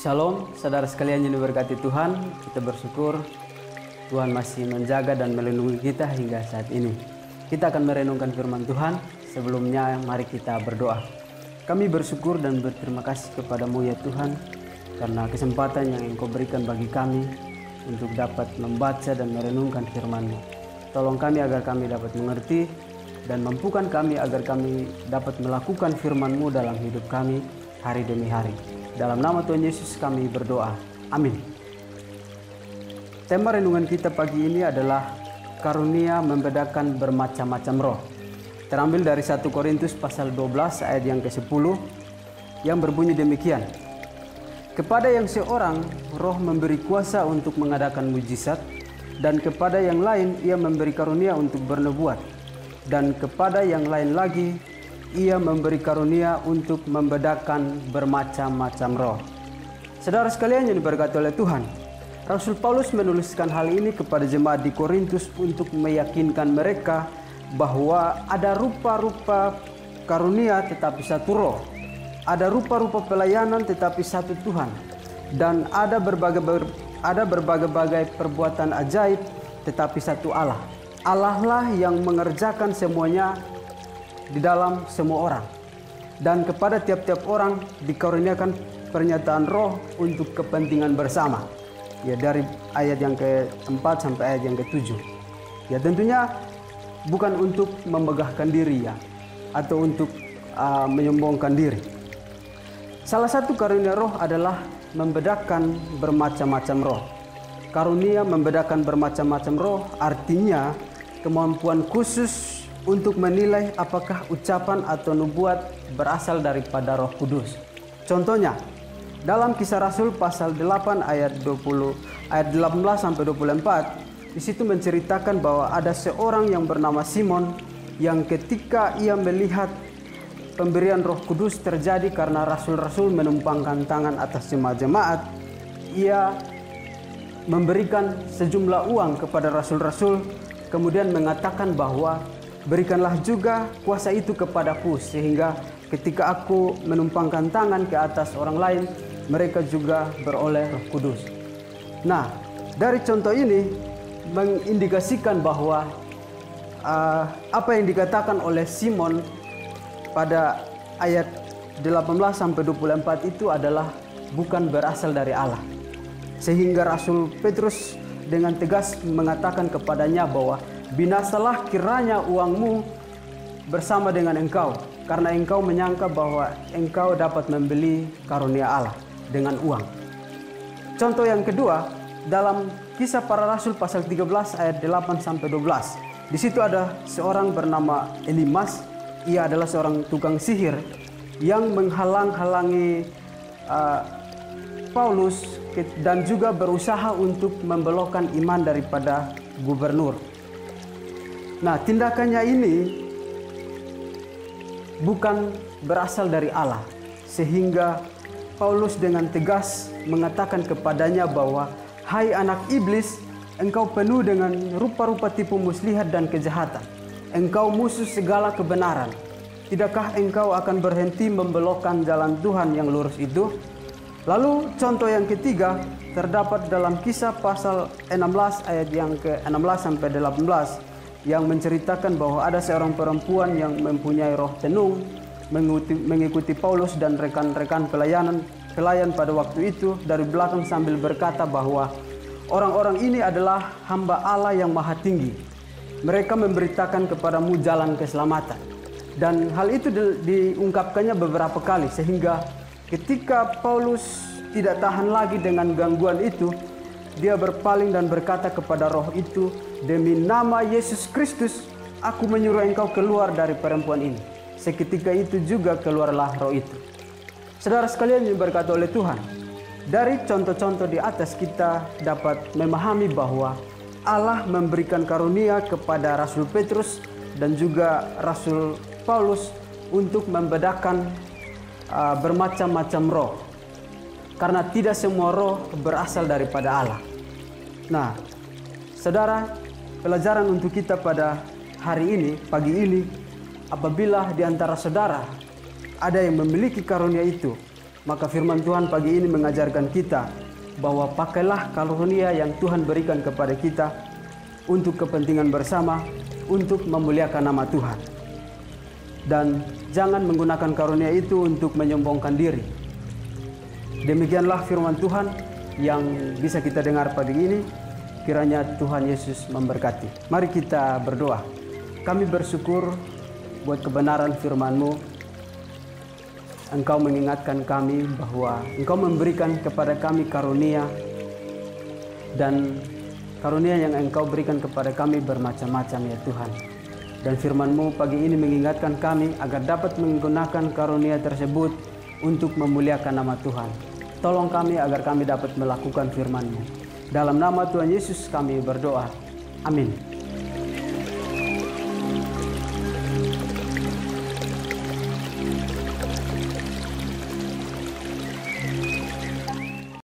Shalom, saudara sekalian yang diberkati Tuhan. Kita bersyukur Tuhan masih menjaga dan melindungi kita hingga saat ini. Kita akan merenungkan firman Tuhan. Sebelumnya mari kita berdoa. Kami bersyukur dan berterima kasih kepadamu ya Tuhan, karena kesempatan yang Engkau berikan bagi kami untuk dapat membaca dan merenungkan firman-Mu. Tolong kami agar kami dapat mengerti dan mampukan kami agar kami dapat melakukan firman-Mu dalam hidup kami hari demi hari. Dalam nama Tuhan Yesus kami berdoa. Amin. Tema renungan kita pagi ini adalah karunia membedakan bermacam-macam roh. Terambil dari 1 Korintus pasal 12 ayat yang ke-10 yang berbunyi demikian. Kepada yang seorang roh memberi kuasa untuk mengadakan mujizat, dan kepada yang lain ia memberi karunia untuk bernubuat, dan kepada yang lain lagi ia memberi karunia untuk membedakan bermacam-macam roh. Saudara sekalian yang diberkati oleh Tuhan, Rasul Paulus menuliskan hal ini kepada jemaat di Korintus untuk meyakinkan mereka bahwa ada rupa-rupa karunia tetapi satu roh, ada rupa-rupa pelayanan tetapi satu Tuhan, dan ada berbagai perbuatan ajaib tetapi satu Allah. Allah lah yang mengerjakan semuanya di dalam semua orang, dan kepada tiap-tiap orang dikaruniakan pernyataan roh untuk kepentingan bersama. Ya, dari ayat yang ke-4 sampai ayat yang ke-7. Ya, tentunya bukan untuk memegahkan diri ya, atau untuk menyombongkan diri. Salah satu karunia roh adalah membedakan bermacam-macam roh. Karunia membedakan bermacam-macam roh artinya kemampuan khusus untuk menilai apakah ucapan atau nubuat berasal daripada Roh Kudus. Contohnya, dalam Kisah Rasul pasal 8 ayat 18 sampai 24, di situ menceritakan bahwa ada seorang yang bernama Simon yang ketika ia melihat pemberian Roh Kudus terjadi karena rasul-rasul menumpangkan tangan atas jemaat-jemaat, ia memberikan sejumlah uang kepada rasul-rasul, kemudian mengatakan bahwa berikanlah juga kuasa itu kepadaku, sehingga ketika aku menumpangkan tangan ke atas orang lain, mereka juga beroleh Roh Kudus. Nah, dari contoh ini mengindikasikan bahwa apa yang dikatakan oleh Simon pada ayat 18 sampai 24 itu adalah bukan berasal dari Allah. Sehingga Rasul Petrus dengan tegas mengatakan kepadanya bahwa binasalah kiranya uangmu bersama dengan engkau, karena engkau menyangka bahwa engkau dapat membeli karunia Allah dengan uang. Contoh yang kedua, dalam Kisah Para Rasul pasal 13 ayat 8 sampai 12. Di situ ada seorang bernama Elimas. Ia adalah seorang tukang sihir yang menghalang-halangi Paulus dan juga berusaha untuk membelokkan iman daripada gubernur. Nah, tindakannya ini bukan berasal dari Allah, sehingga Paulus dengan tegas mengatakan kepadanya bahwa, "Hai anak iblis, engkau penuh dengan rupa-rupa tipu muslihat dan kejahatan. Engkau musuh segala kebenaran. Tidakkah engkau akan berhenti membelokkan jalan Tuhan yang lurus itu?" Lalu contoh yang ketiga terdapat dalam Kisah pasal 16 ayat yang ke-16 sampai 18. Yang menceritakan bahwa ada seorang perempuan yang mempunyai roh tenung mengikuti Paulus dan rekan-rekan pelayan pada waktu itu dari belakang sambil berkata bahwa orang-orang ini adalah hamba Allah yang maha tinggi. Mereka memberitakan kepadamu jalan keselamatan. Dan hal itu diungkapkannya beberapa kali, sehingga ketika Paulus tidak tahan lagi dengan gangguan itu, dia berpaling dan berkata kepada roh itu, "Demi nama Yesus Kristus, aku menyuruh engkau keluar dari perempuan ini." Seketika itu juga keluarlah roh itu. Saudara sekalian yang diberkati oleh Tuhan, dari contoh-contoh di atas kita dapat memahami bahwa Allah memberikan karunia kepada Rasul Petrus dan juga Rasul Paulus untuk membedakan bermacam-macam roh. Karena tidak semua roh berasal daripada Allah. Nah, saudara, pelajaran untuk kita pada hari ini, pagi ini, apabila di antara saudara ada yang memiliki karunia itu, Maka firman Tuhan pagi ini mengajarkan kita bahwa pakailah karunia yang Tuhan berikan kepada kita untuk kepentingan bersama, untuk memuliakan nama Tuhan. Dan jangan menggunakan karunia itu untuk menyombongkan diri. Demikianlah firman Tuhan yang bisa kita dengar pagi ini. Kiranya Tuhan Yesus memberkati. Mari kita berdoa. Kami bersyukur buat kebenaran firman-Mu. Engkau mengingatkan kami bahwa Engkau memberikan kepada kami karunia, dan karunia yang Engkau berikan kepada kami bermacam-macam ya Tuhan. Dan firman-Mu pagi ini mengingatkan kami agar dapat menggunakan karunia tersebut untuk memuliakan nama Tuhan. Tolong kami agar kami dapat melakukan firman-Mu. Dalam nama Tuhan Yesus kami berdoa. Amin.